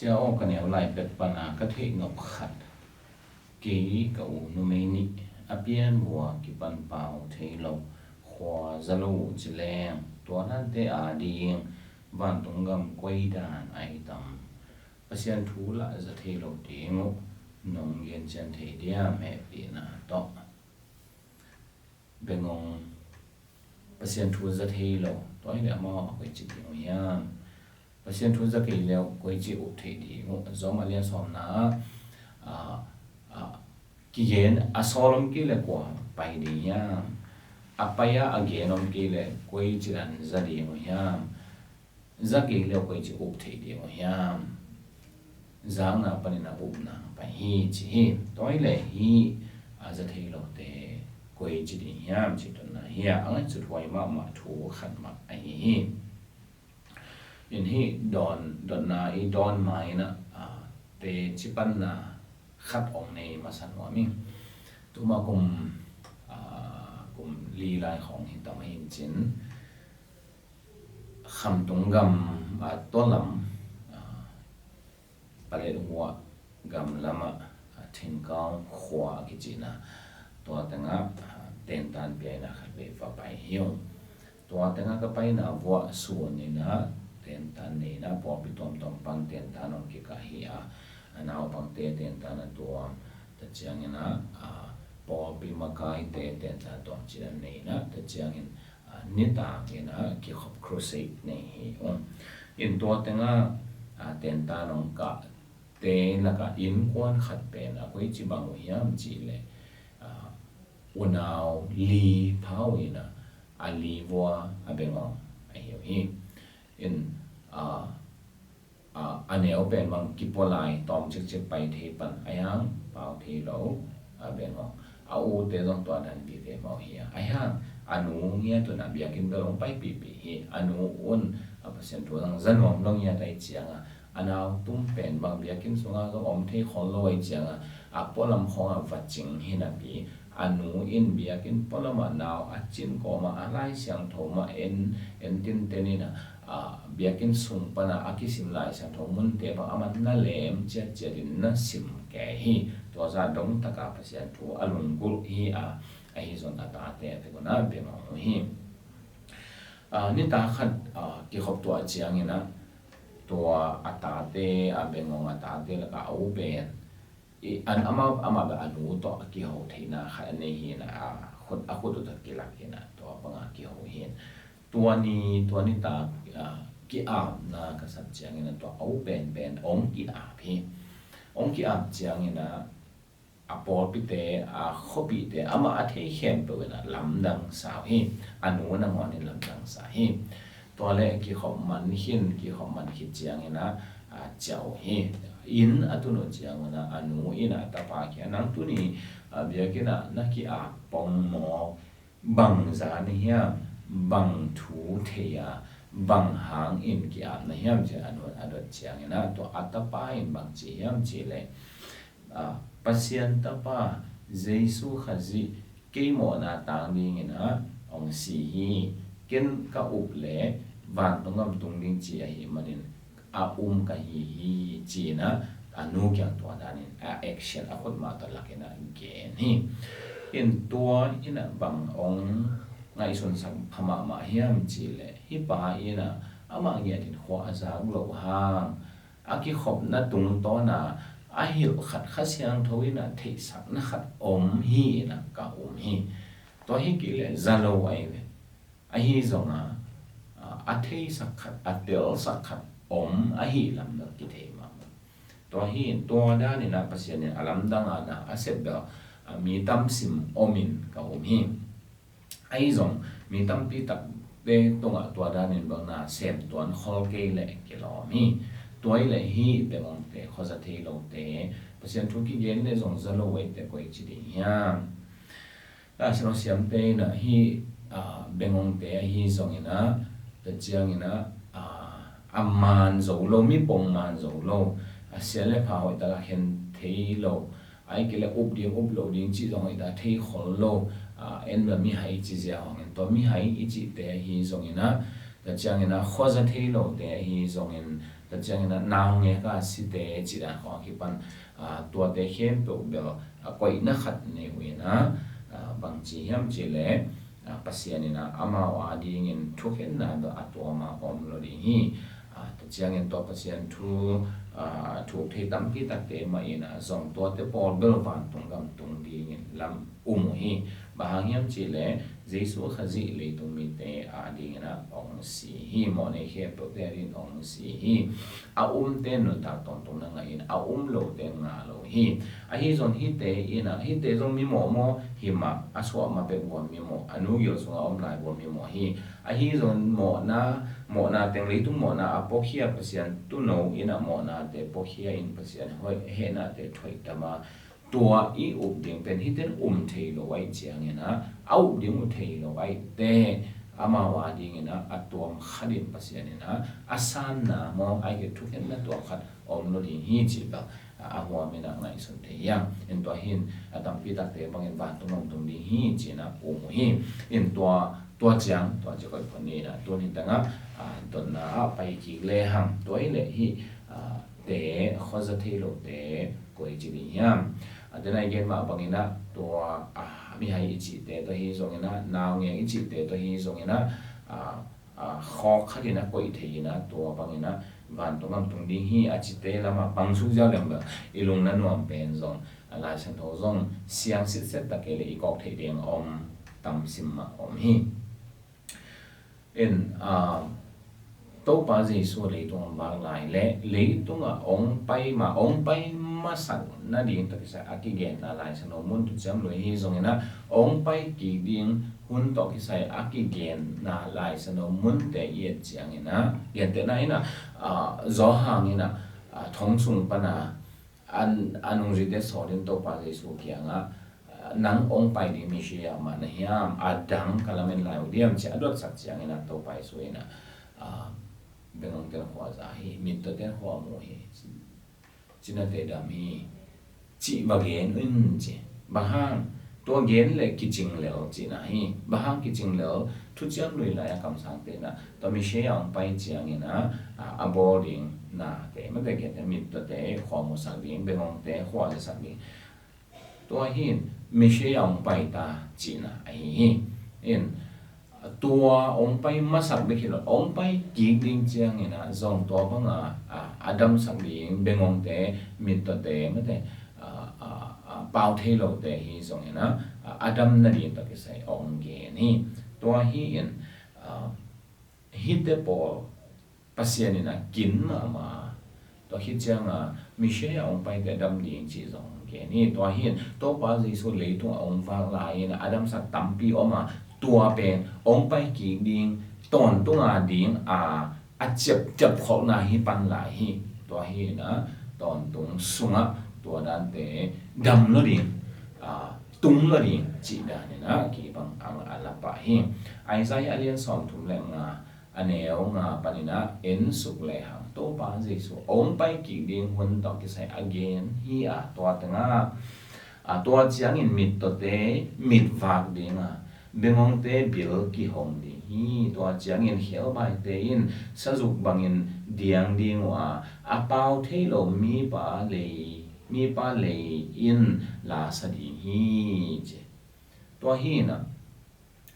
xia o kan eu lai pet pana ka the ngop khat ki ka u nu me ni apian wa ki pan pao thei lo khwa zalo chileng to nan te a ding vantung gam koi dan ai tam pasian thu la za thei lo tingo nong yen chan thei diam he pi na to bengong pasian thu za thei lo to ile ma ko chi ti ya pasian thu za ke le ko chi u thei di ngo zo ma lian som na ki yen asolom ki le kwa pai di ya apaya agenom ki le koi chiran za di ngo ya za ke le ko chi u thei di ngo ya zang na panina up na pa hi chi hi toi le hi a za thei lo te koi chi di yam chi ton na hi ang chu thoi ma ma thu khan ma ai hi in hi don na I don mai na te chi pan na khat ong nei ma san wa mi tu ma kum li lai khong hi tam hin chin kham tung gam to lam pale huwa gam lama thing kaung khwa ki china to tanga ten tan pe na khat be fa pai hiu to tanga ka pai na wa su ni na ten tan ni na po pi tom pang ten tan on ki ka hi a anao pang te ten tan na to ta chiang na po pi ma kai te ten tan to chi nei na ta chiang in ni ta na ki khop crusade nei hi in to tanga ten tan on ka te na ka in kwan khat pe na koi chi bang hiam chi le unao li phao ina ali wa abengong ai hi in aneo pen mang ki polai tom chik pai the pan ayang pao the lo abengong au te dong to dan bi ve mo hi ayang anu ngia to na bia kin belong pai pi hi anu un apasen to dang zanwam long ya tai chianga anao tum pen bang bia kin sunga zo om the khol loi chianga apolam khonga vaching hina bi anu in bia kin polama naw achin ko ma alai siang thoma en tin tenina bia kin sung pana akisim lai siang thomun te ba aman na lem cherin na sim ke hi to za dong taka pasian thu alun gul hi ai zon ata te ko na be ma hi ni ta khat ki khop to chiang ina to ata te abengong ata te la ka au ben an ama ba anu to ki ho theina kha nei hi na khut a khut to ki la ki na to panga ki ho hin tuani ta ki na ka sat chiang ina to au ben ong ki chiang ina apol pi te khopi te ama a the khem pe na lamdang sa hi anu na ngon in lamdang sa hi to le ki khom man hin ki khom man hi chiang ina chao hi in atuno chiang na anu ina ta pa kya nang tu ni bia kina na ki pong mo bang za ni ya bang thu the ya bang hang in ki na hiam che anu chiang ina to atapa in bang chi hiam chi le pasien ta pa jesu khazi ke mo na tang ding ina ong si hi ken ka up le van tongam tung ding chi hi manin ka hi chi na anu kyang to danin action a khot ma ta lakena gen hi in tua ina bang ong ngai sun sam phama ma hiam chi le hi pa ina ama nge tin khwa za lo hang aki khop na tung to na a hil khat khasyang thoina thei sak na khat hi na ka hi to hi ki le zalo ai ve a hi zonga a thei sak khat a tel sak khat a hi lam na ki thei ma to hi to da ni na pasien ni alam danga na asep da mi tam sim omin ka hi ai zong mi tam pi tak te tonga to da ni ba na sem ton khol ke le ki lo mi toy le hi be mong te khoza thei lo te pasien thu ki gen ne zong zalo we te koi chi di ya sino siam te na hi bengong te hi zong ina te chiang ina man zo lo mi pong man zo lo sele pha hoi ta hen thei lo ai ke le up lo ding chi zong ida thei khol lo en ba mi hai chi zia hong en to mi hai I chi te hi zong ina ta chiang ina khoza thei lo te hi zong in ta chang ina naw nge ka si te chi dan kho ki pan tua te hem pe bel koi na khat ne we na bang chi hiam chi le pasian ina ama wa ding in thu hen na do atoma om lo ri hi ta chang in to pasian thu thu thei tam pi tak te ma ina zong to te por bel van tung gam tung ding in lam hi bahang hiam chi le jesu khazi le tung mi te ding na ong si hi mo ne he po te rin ong si hi te no ta ton tung na ngai in lo te nga lo hi hi zon hi te zong mi mo hi ma aswa ma pe bo mi mo anu yo so om lai bo mi mo hi hi zon mo na teng le tung mo na apo khia pasian tu no ina mo na te po khia in pasian hoi he na te thoi tama tua i ding pen hiten thei lo wai chiang ina ding thei lo wai te ama wa ding ina atom khadin pasian ina asan na mo ai ge thu ken na to khat om lo ding hi chi ba ahwa me na ngai sun te yang en to hin atam pi tak te bang en van tung ding hi chi na hi en to chiang to je ko phani na to ni tanga don na pai ki le hang toi le hi te khoza thei lo te koi chi ni yam then again ma bangina to mi hai ichi te to hi zong ina naw nge ichi te to hi zong ina kho khadina koi theina to bangina van to ngam tung ding hi achi te lama pangsu ja lem ba ilung na nuam pen zong la san tho zong siang sit set ta ke le i kok thei deng om tam sim ma om hi in to pa ji so le tung ba lai le tung ong pai ma sang na ding ta sa aki gen na lai sa no mun tu cham lo hi zong ina ong pai ki ding hun to ki sai aki gen na lai sa no mun te ye chiang ina gen te na ina zo hang ina thong sung pa na anung ri de so din to pa ji so ki anga nang ong pai di mi shi ya ma na hiam adang kalamen lai diam cha dot sak chiang ina to pai so ina Bengngongte Vantung Gam mit to ten ho mo hi china te da mi chi ba gen chi bahang to gen le kiching le chi na hi bahang kiching le thu chang loi la ya kam sang te na to mi she yang pai chiang ina aboarding na te ma te gen mit to te ho mo sang ding Bengngongte ho le sang ding to hin mi she yang pai ta chi na hi in tua ong pai masak be khilo ong pai ki ding chiang ina zong to banga adam sang ding Bengngongte mit to te ma te pau thei lo te hi zong ina adam na ri to ke sai ong ge ni to hi in hi te po pasian ina kin ma to hi chiang mi she ong pai te dam ding chi zong ge ni to hi to pa ji so le tu ong fa lai ina adam sak tampi oma tua pen ong pai ki ding ton tunga ding chep kho na hi pan la hi to hi na ton tung sunga to dan te dam lo ding tung lo ding chi da ni na ki bang ang ala pa hi ai sai alien som thum le nga aneo nga panina en suk le hang to pa ji so ong pai ki ding hun to ki sai again hi to tanga to chiang in mit to te mit vak ding Bengngongte bil ki hong di hi to chiang in hel bai te in sajuk bangin diang ding wa apau thei lo mi pa le in la sa di hi che to hi na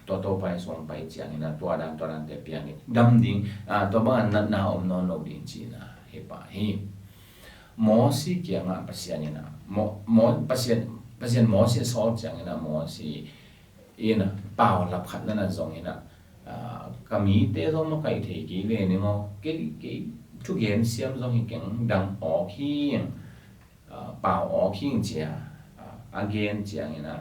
to pai som pai chiang ina to dan te piang dam ding to ba na om non lo din chi na he pa hi mo si kia nga pasian ina mo pasian mo si so chiang ina mo si ina pao lap khat na zong ina kami te zo ma kai the ki le ni mo ke thu gen siam zong hi keng dang o khi pao o khi chia again chiang ina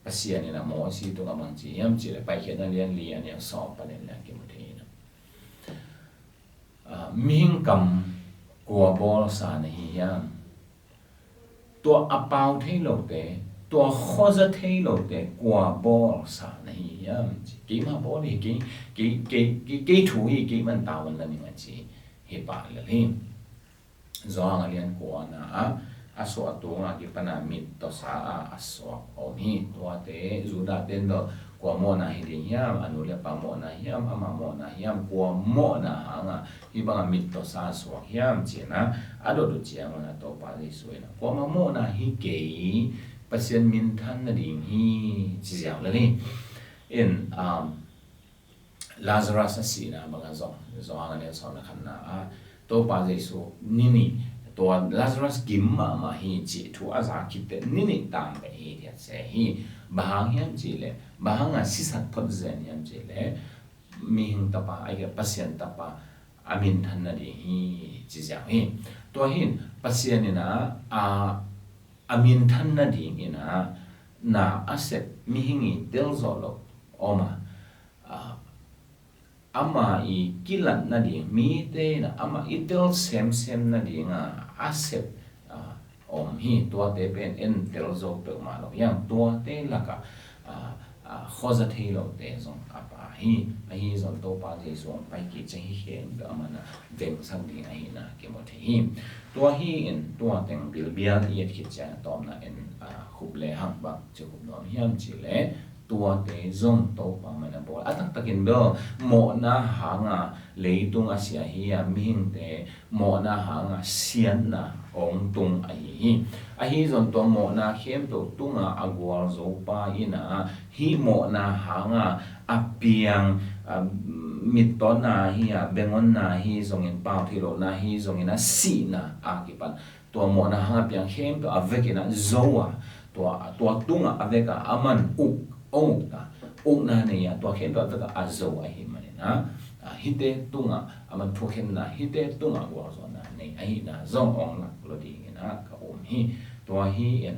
pasian ina mo si to amang chi yam chi le pai khen na lian li an ya so pa le la ke mo the ina ming kam kwa bol sa na hi yam to apao the lo te to khoza thei lo te kwa bol sa nei yam ki ma bol hi ki thu hi ki man ta wan la ni ma chi he pa le hin zo ang alian ko na aso to nga ki pana mit to sa aso o hi to te zu da den do kwa mo na hi ding hiam anu le pa mo na hiam ama mo na hiam kwa mo na hanga hi bang mit to sa so hiam chi na ado do chiang na to pa le sui na kwa ma mo na hi ke pasien min than na ding hi chi jiao le ni in Lazarus si na bang zo ang ne so na khan na to pa le su ni to Lazarus gim ma hi chi thu a za ki te ni tam be hi dia se hi bahang hiam chi le bahang a sisat phot zen hiam chi le mi hing ta pa ai ga pasien ta pa amin than na di hi chi jiao hi to hin pasien ni na amin than na di ina na aset mi hingi tel zo lo oma ama i kilat na di mi te na ama itel sem na di nga aset om hi tua te pen en tel zo pe ma lo yang tua te la ka khoza the lo te zong apa hi zong to pa je zong pai ki chen hi hen da ma na deng sang di ai na ke mo the hi tua hi en tua teng bil bial yet ki cha tom na en khup le hang ba che khup no hiam chi le tua te zong to pa ma na bol atak takin do mo na hanga leitung asia hi a ming te mo na hanga sian na ong tung hi zon to mo na khem to tunga agwal zo pa ina hi mo na hanga apiang mit to na hi a bengon na hi zong in pau thilo na hi zong in a si na akipan to mo na hanga piang khem to avekina zoa to tunga aveka aman ong na ne ya to khen to aveka azo hi mane na hite tunga aman thokhen na hite tunga wa zo na ne ai na zong ong na lo di na ka hi to hi en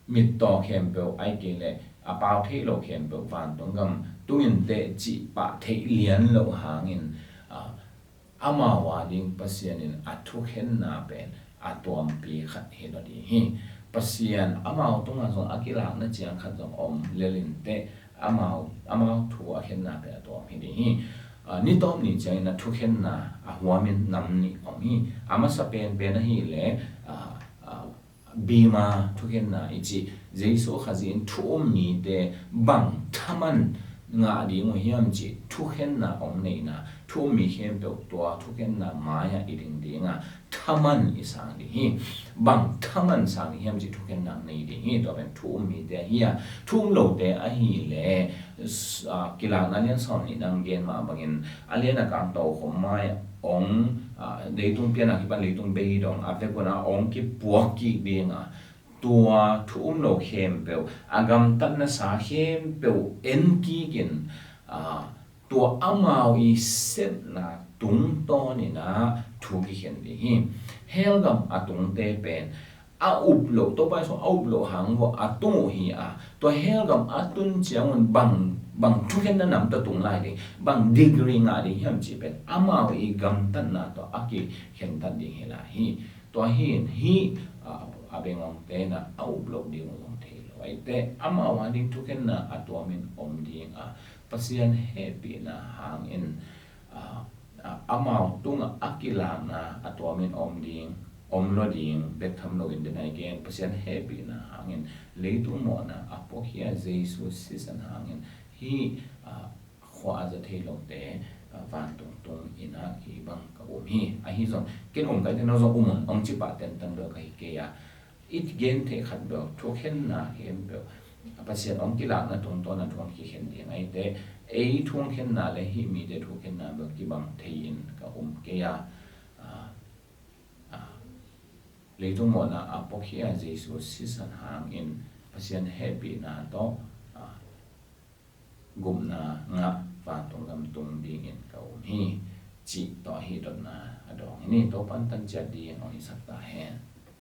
mit to khem pe ai ke le a pau the lo khem pe van tong gam tuin te chi pa the lian lo hangin ama wa ding pasien in athokhen na pen atom pi khat he lo di hi pasien ama tunga zo akila na chiang khat zo om lelin te ama thu a hen na pe atom hi di hi ni tom ni chai na thukhen na a huamin nam ni om hi ama sa pen na hi le bima thukhen na ichi jeiso khazin thum ni te bang thaman nga di mo hiam chi thukhen na om nei na thu mi hem to thukhen na maya iding dinga thaman isang di hi bang thaman sang hiam chi thukhen na nei di hi to ben thu mi te hi thum lo te a hi le kila na lian som ni nang gen ma bangin aliena kam to khom mai ong leitung pian a ki ban leitung be dong a ve ko na ong ki puak ki dinga tua thum lo khem pe agam tan na sa khem pe en ki kin tua amau i set na tung to ni na thu ki hen di hi helgam atung te pen a up lo to pa so up lo hang wo atung hi to helgam atun chiang bang thu hen na nam to tung lai di bang degree nga di hiam chi pen amau i gam tan na to aki hen tan di hela hi to hi Bengngongte na aublog di ngong thelo ai te ama wa ding thuken na atomin om ding pasian happy na hangin ama tunga akila na atomin om ding om lo ding bet tham lo in the again pasian happy na hangin leitung mo na apokhia jesu season hangin hi khwa za thelo te van tung ina ki bang ka hi hi zon ken ka te no zo om chi pa ten tan do kai ke ya it gen te khat do thokhen na hem be pasien ong ki la na tung to na thong ki hen ding ai te ei thong khen na le hi mi de thokhen na be ki bang thein ka ke ya le tung mo na apokhia jesu season hang in pasien happy na to gum na nga van tong gam tung ding in ka hi chi to hi do na adong ni to pan tan cha di ong isat ta hen